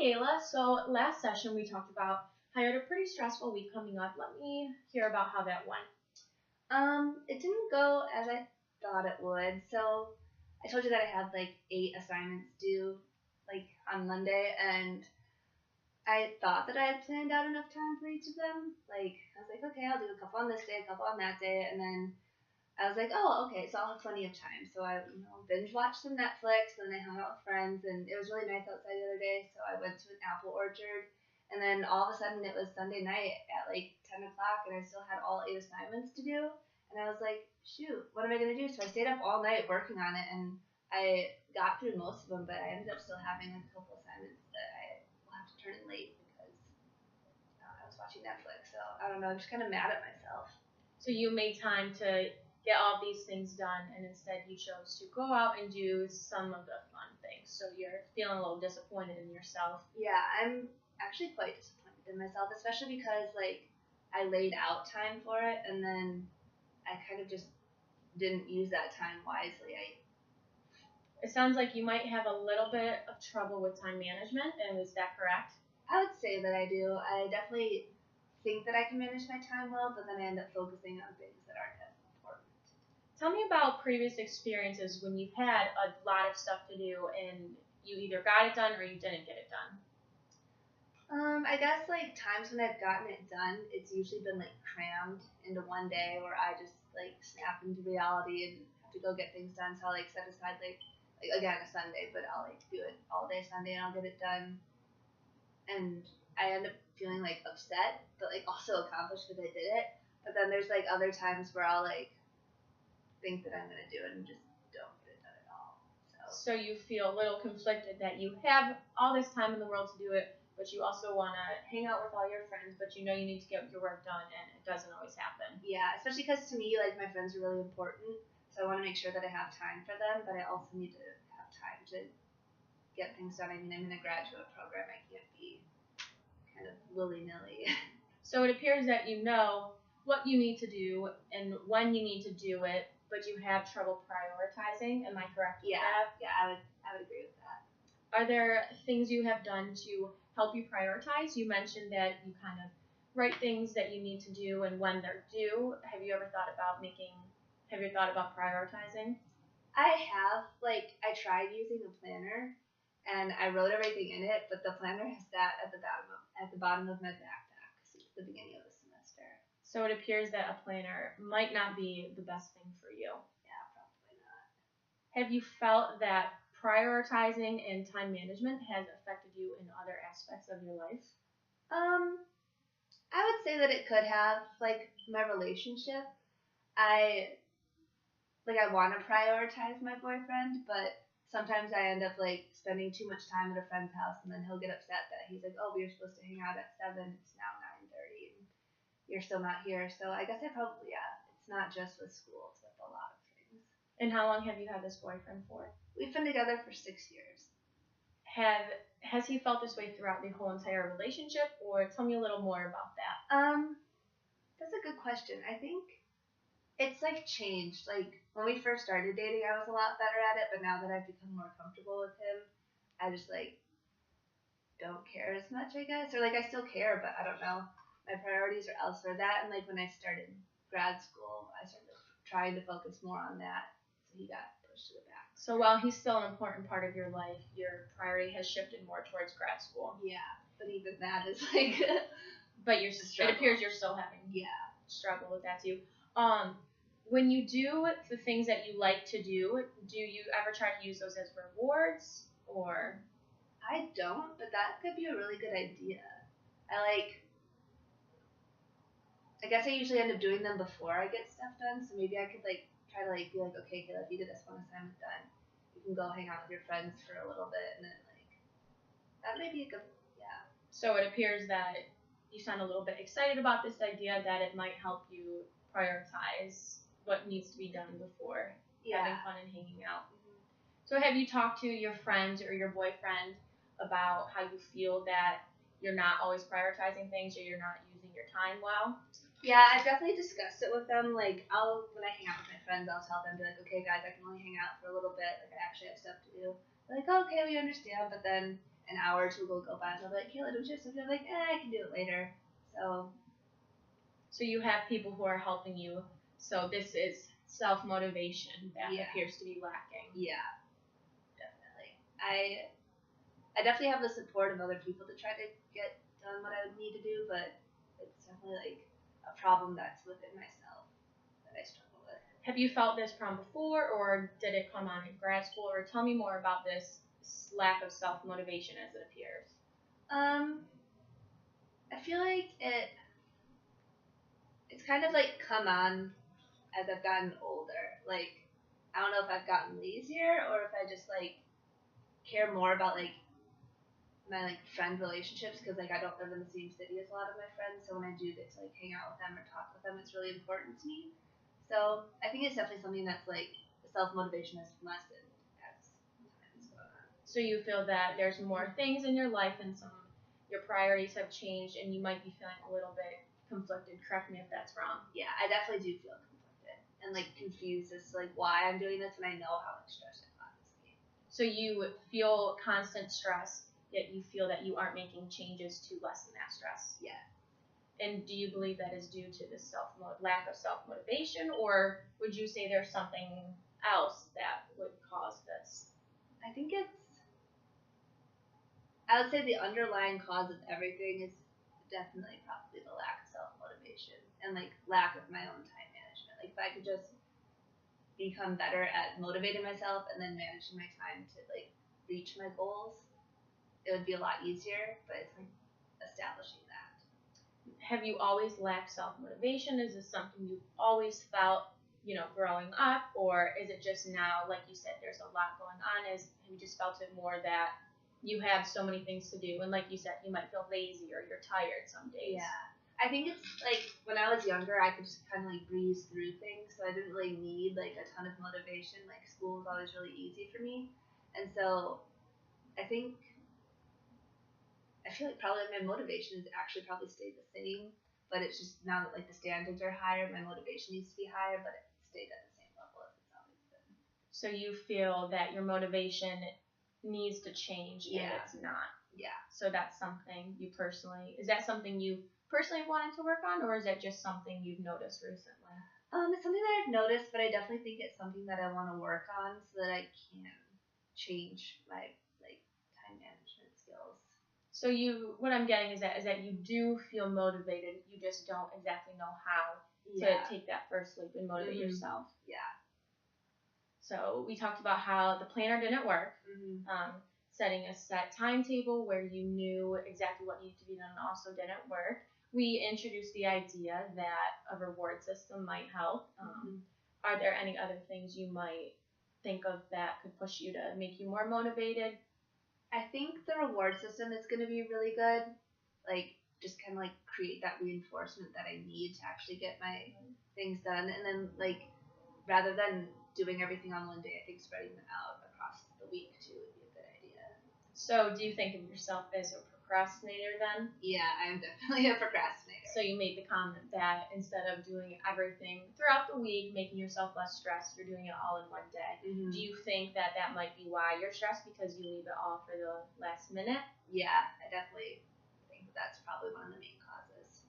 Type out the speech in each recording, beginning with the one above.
Kayla. So last session we talked about how you had a pretty stressful week coming up. Let me hear about how that went. It didn't go as I thought it would. So I told you that I had like 8 assignments due like on Monday, and I thought that I had planned out enough time for each of them. Like I was like, okay, I'll do a couple on this day, a couple on that day, and then I was like, oh, okay, so I'll have plenty of time. So I, binge watched some Netflix, and then I hung out with friends, and it was really nice outside the other day. So I went to an apple orchard, and then all of a sudden it was Sunday night at like 10 o'clock, and I still had all 8 assignments to do. And I was like, shoot, what am I gonna do? So I stayed up all night working on it, and I got through most of them, but I ended up still having like a couple assignments that I will have to turn in late because I was watching Netflix. So I don't know, I'm just kind of mad at myself. So you made time to get all these things done, and instead you chose to go out and do some of the fun things. So you're feeling a little disappointed in yourself. Yeah, I'm actually quite disappointed in myself, especially because like I laid out time for it, and then I kind of just didn't use that time wisely. It sounds like you might have a little bit of trouble with time management, and is that correct? I would say that I do. I definitely think that I can manage my time well, but then I end up focusing on things that aren't as important. Tell me about previous experiences when you've had a lot of stuff to do and you either got it done or you didn't get it done. I guess like times when I've gotten it done, it's usually been like crammed into one day where I just like snap into reality and have to go get things done. So I'll like set aside like again a Sunday, but I'll like do it all day Sunday and I'll get it done. And I end up feeling like upset, but like also accomplished because I did it. But then there's like other times where I'll like think that I'm gonna do it and just don't get it done at all. So you feel a little conflicted that you have all this time in the world to do it, but you also want to hang out with all your friends, but you know you need to get your work done, and it doesn't always happen. Yeah, especially because to me, like, my friends are really important, so I want to make sure that I have time for them, but I also need to have time to get things done. I mean, I'm in a graduate program. I can't be kind of willy-nilly. So it appears that you know what you need to do and when you need to do it, but you have trouble prioritizing. Am I correct with that? Yeah, I would agree with that. Are there things you have done to help you prioritize? You mentioned that you kind of write things that you need to do and when they're due. Have you thought about prioritizing? I have. Like, I tried using a planner, and I wrote everything in it, but the planner has sat at the bottom of my backpack since the beginning of the semester. So it appears that a planner might not be the best thing for you. Yeah, probably not. Have you felt that prioritizing and time management has affected you in other aspects of your life? I would say that it could have. Like, my relationship, I want to prioritize my boyfriend, but sometimes I end up like spending too much time at a friend's house, and then he'll get upset that he's like, "Oh, we were supposed to hang out at 7. It's now 9:30, and you're still not here." So I guess it's not just with school; it's with a lot of things. And how long have you had this boyfriend for? We've been together for 6 years. Has he felt this way throughout the whole entire relationship, or tell me a little more about that? That's a good question. I think it's like changed. Like when we first started dating, I was a lot better at it, but now that I've become more comfortable with him, I just like don't care as much, I guess. Or like I still care, but I don't know. My priorities are elsewhere. That and like when I started grad school, I started trying to focus more on that. So he got pushed to the back. So while he's still an important part of your life, your priority has shifted more towards grad school. Yeah, but even that is like. But it appears you're still having struggle with that too. When you do the things that you like to do you ever try to use those as rewards or? I don't, but that could be a really good idea. I guess I usually end up doing them before I get stuff done, so maybe I could like try to like be like, okay, Kayla, if you get this one assignment done, you can go hang out with your friends for a little bit, and then like that may be a good So it appears that you sound a little bit excited about this idea that it might help you prioritize what needs to be done before having fun and hanging out. Mm-hmm. So have you talked to your friends or your boyfriend about how you feel that you're not always prioritizing things or you're not using your time well? Yeah, I've definitely discussed it with them. Like, when I hang out with my friends, I'll tell them, be like, okay, guys, I can only hang out for a little bit. Like, I actually have stuff to do. They're like, oh, okay, we understand. But then an hour or two will go by and they'll be like, Kayla, don't you have something? I'm like, I can do it later. So you have people who are helping you. So this is self-motivation that appears to be lacking. Yeah, definitely. I definitely have the support of other people to try to get done what I would need to do, but it's definitely like a problem that's within myself that I struggle with. Have you felt this problem before, or did it come on in grad school? Or tell me more about this lack of self-motivation as it appears. I feel like it's kind of like come on as I've gotten older. Like, I don't know if I've gotten lazier or if I just like care more about like my like friend relationships, because like I don't live in the same city as a lot of my friends, so when I do get to like hang out with them or talk with them, it's really important to me. So I think it's definitely something that's like self motivation has lessened as time has gone on. So you feel that there's more things in your life and your priorities have changed and you might be feeling a little bit conflicted. Correct me if that's wrong. Yeah, I definitely do feel conflicted and like confused as to like why I'm doing this, and I know how much stress it causes me. So you feel constant stress, yet you feel that you aren't making changes to lessen that stress. Yeah. And do you believe that is due to the lack of self-motivation, or would you say there's something else that would cause this? I think I would say the underlying cause of everything is definitely probably the lack of self-motivation and like lack of my own time management. Like if I could just become better at motivating myself and then managing my time to like reach my goals, it would be a lot easier, but it's like establishing that. Have you always lacked self-motivation? Is this something you've always felt, growing up, or is it just now, like you said, there's a lot going on? Have you just felt it more that you have so many things to do, and like you said, you might feel lazy or you're tired some days? Yeah. I think it's like when I was younger, I could just kind of like breeze through things, so I didn't really need like a ton of motivation. Like school was always really easy for me, and so I feel like probably my motivation has actually probably stayed the same, but it's just now that like the standards are higher, my motivation needs to be higher, but it stayed at the same level as it's always been. So you feel that your motivation needs to change, and it's not. Yeah. So that's something is that something you personally wanted to work on, or is that just something you've noticed recently? It's something that I've noticed, but I definitely think it's something that I want to work on so that I can change my like time management skills. So what I'm getting is that you do feel motivated, you just don't exactly know how to take that first leap and motivate yourself. Yeah. So we talked about how the planner didn't work. Setting a set timetable where you knew exactly what needed to be done also didn't work. We introduced the idea that a reward system might help. Are there any other things you might think of that could push you to make you more motivated? I think the reward system is going to be really good. Like, just kind of like create that reinforcement that I need to actually get my things done. And then, like, rather than doing everything on one day, I think spreading them out across the week too would be a good idea. So do you think of yourself as a procrastinator then? Yeah, I'm definitely a procrastinator. So you made the comment that instead of doing everything throughout the week, making yourself less stressed, you're doing it all in one day. Do you think that might be why you're stressed, because you leave it all for the last minute? Yeah, I definitely think that's probably one of the main causes.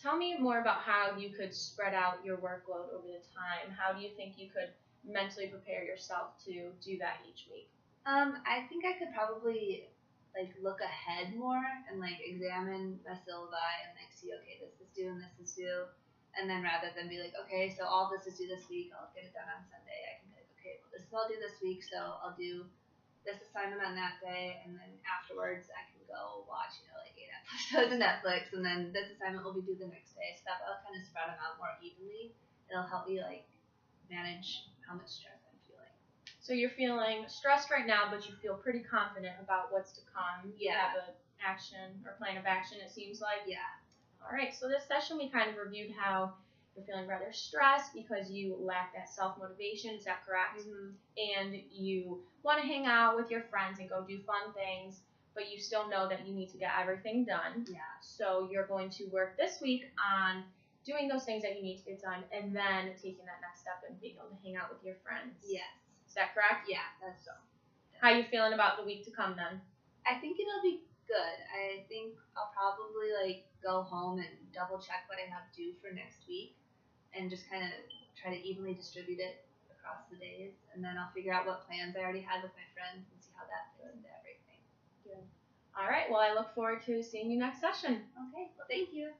Tell me more about how you could spread out your workload over the time. How do you think you could mentally prepare yourself to do that each week? I think I could probably like look ahead more and like examine my syllabi and like see, okay, this is due and this is due, and then rather than be like, okay, so all this is due this week, I'll get it done on Sunday, I can be like, okay, well, this is all due this week, so I'll do this assignment on that day, and then afterwards I can go watch like 8 episodes of Netflix, and then this assignment will be due the next day, so that will kind of spread them out more evenly. It'll help me like manage how much stress I'm feeling. So you're feeling stressed right now, but you feel pretty confident about what's to come. Yeah. You have an action or plan of action, it seems like. Yeah. All right, so this session we kind of reviewed how you're feeling rather stressed because you lack that self-motivation. Is that correct? And you want to hang out with your friends and go do fun things, but you still know that you need to get everything done. Yeah. So you're going to work this week on doing those things that you need to get done, and then taking that next step and being able to hang out with your friends. Yes. Is that correct? Yeah, that's so. How are you feeling about the week to come then? I think it'll be good. I think I'll probably like go home and double check what I have due for next week, and just kind of try to evenly distribute it across the days, and then I'll figure out what plans I already had with my friends and see how that fits into everything. Good. All right. Well, I look forward to seeing you next session. Okay. Well, thank you.